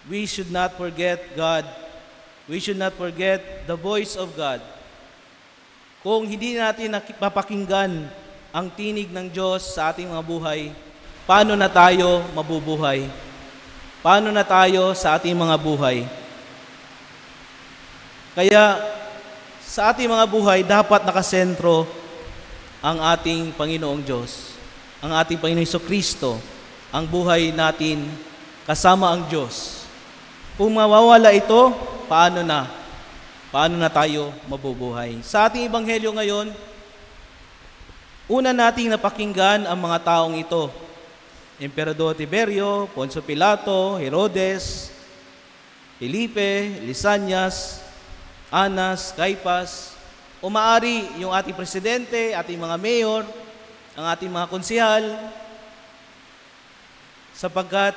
we should not forget God. We should not forget the voice of God. Kung hindi natin mapakinggan ang tinig ng Diyos sa ating mga buhay, paano na tayo mabubuhay? Paano na tayo sa ating mga buhay? Kaya sa ating mga buhay, dapat nakasentro ang ating Panginoong Diyos, ang ating Panginoong Jesucristo, ang buhay natin kasama ang Diyos. Kung mawawala ito, paano na? Paano na tayo mabubuhay? Sa ating ebanghelyo ngayon, una nating napakinggan ang mga taong ito. Emperador Tiberio, Poncio Pilato, Herodes, Felipe, Lisanias, Anas, Caiphas, o maari yung ating presidente, ating mga mayor, ang ating mga konsehal, sapagkat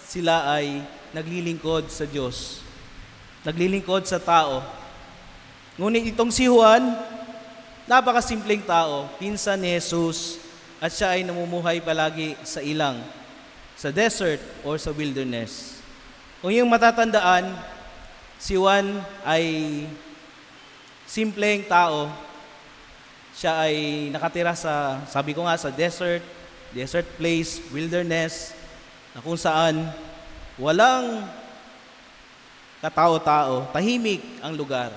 sila ay naglilingkod sa Diyos, naglilingkod sa tao. Ngunit itong si Juan, napakasimpleng tao, pinsan ni Jesus, at siya ay namumuhay palagi sa ilang, sa desert or sa wilderness. Kung yung matatandaan, si Juan ay simpleng tao. Siya ay nakatira sa, sabi ko nga, sa desert place, wilderness, na kung saan walang katao-tao, tahimik ang lugar.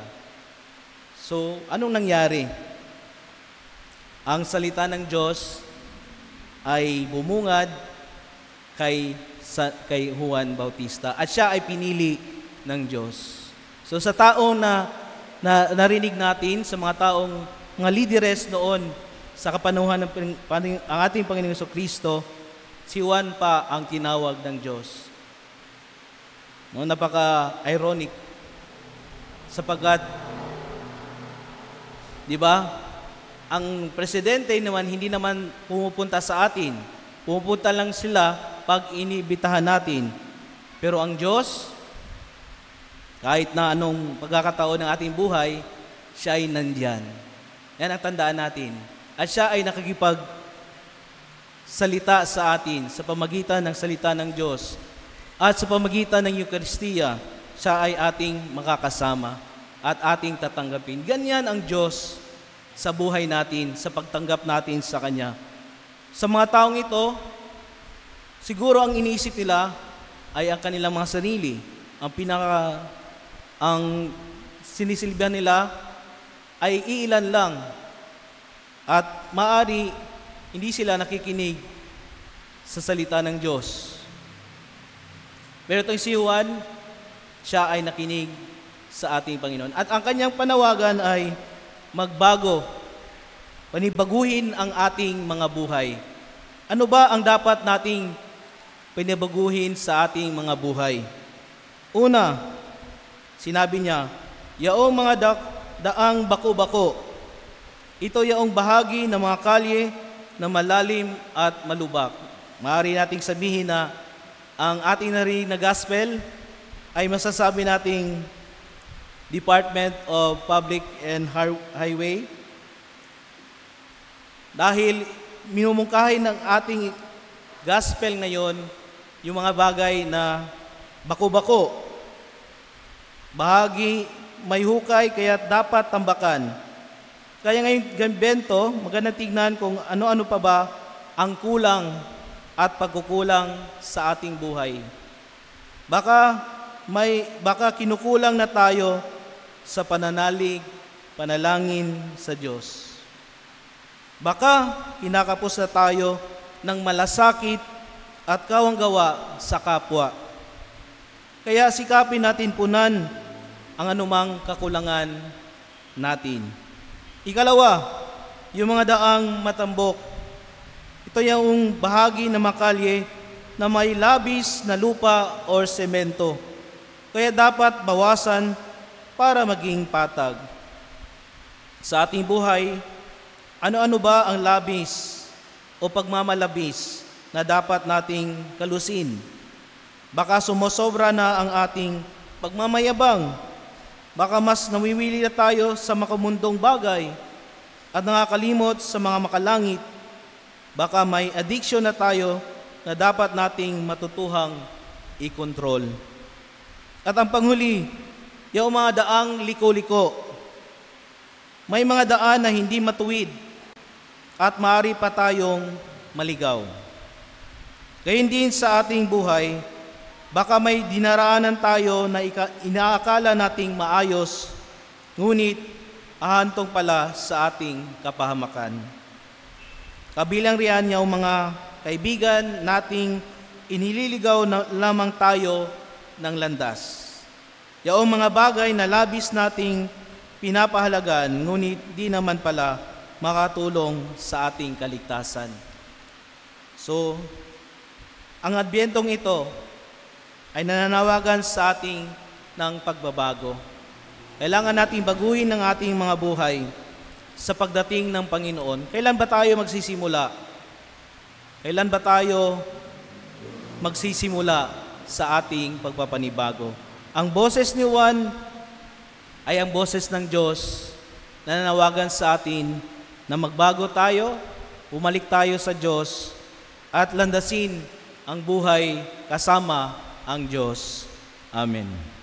So, anong nangyari? Ang salita ng Diyos ay bumungad kay Juan Bautista at siya ay pinili ng Diyos. So sa taong na narinig natin, sa mga taong mga lideres noon sa kapanuhan ng ang ating Panginoong Jesucristo, si Juan pa ang tinawag ng Diyos. No, napaka-ironic sapagkat, di ba, ang presidente naman hindi naman pumupunta sa atin. Pumupunta lang sila pag inibitahan natin. Pero ang Diyos, kahit na anong pagkakataon ng ating buhay, siya ay nandyan. Yan ang tandaan natin. At siya ay nakikipagsalita sa atin sa pamagitan ng salita ng Diyos. At sa pamagitan ng Eucharistia, siya ay ating makakasama at ating tatanggapin. Ganyan ang Diyos sa buhay natin, sa pagtanggap natin sa Kanya. Sa mga taong ito, siguro ang iniisip nila ay ang kanilang mga sarili. Ang sinisilbihan nila ay iilan lang. At maari, hindi sila nakikinig sa salita ng Diyos. Pero itong si Juan, siya ay nakinig sa ating Panginoon. At ang kanyang panawagan ay magbago, panibaguhin ang ating mga buhay. Ano ba ang dapat nating panibaguhin sa ating mga buhay? Una, sinabi niya, yaong mga daang bako-bako, ito yaong bahagi ng mga kalye na malalim at malubak. Maaari nating sabihin na ang ating narinig na gospel ay masasabi nating Department of Public and Highway. Dahil minumungkahi ng ating gospel ngayon yung mga bagay na bako-bako. Bahagi may hukay kaya dapat tambakan. Kaya ngayong gambento, magandang tignan kung ano-ano pa ba ang kulang at pagkukulang sa ating buhay. Baka kinukulang na tayo sa panalangin sa Diyos. Baka kinakapos na tayo ng malasakit at kawanggawa sa kapwa. Kaya sikapin natin punan ang anumang kakulangan natin. Ikalawa, yung mga daang matambok. Ito yung bahagi ng makalye na may labis na lupa or semento. Kaya dapat bawasan para maging patag. Sa ating buhay, ano-ano ba ang labis o pagmamalabis na dapat nating kalusin? Baka sumosobra na ang ating pagmamayabang. Baka mas nawiwili na tayo sa makamundong bagay at nakakalimot sa mga makalangit. Baka may addiction na tayo na dapat nating matutuhang i-control. At ang panghuli, yung mga daang liko-liko. May mga daan na hindi matuwid at maaari pa tayong maligaw. Gayun din sa ating buhay, baka may dinaraanan tayo na inaakala nating maayos, ngunit ahantong pala sa ating kapahamakan. Kabilang riyan yung mga kaibigan nating inililigaw na lamang tayo ng landas. Yung mga bagay na labis nating pinapahalagan, ngunit di naman pala makatulong sa ating kaligtasan. So, ang Adbyentong ito ay nananawagan sa ating ng pagbabago. Kailangan nating baguhin ang ating mga buhay sa pagdating ng Panginoon. Kailan ba tayo magsisimula? Kailan ba tayo magsisimula sa ating pagpapanibago? Ang boses ni Juan ay ang boses ng Diyos na nanawagan sa atin na magbago tayo, bumalik tayo sa Diyos, at landasin ang buhay kasama ang Diyos. Amen.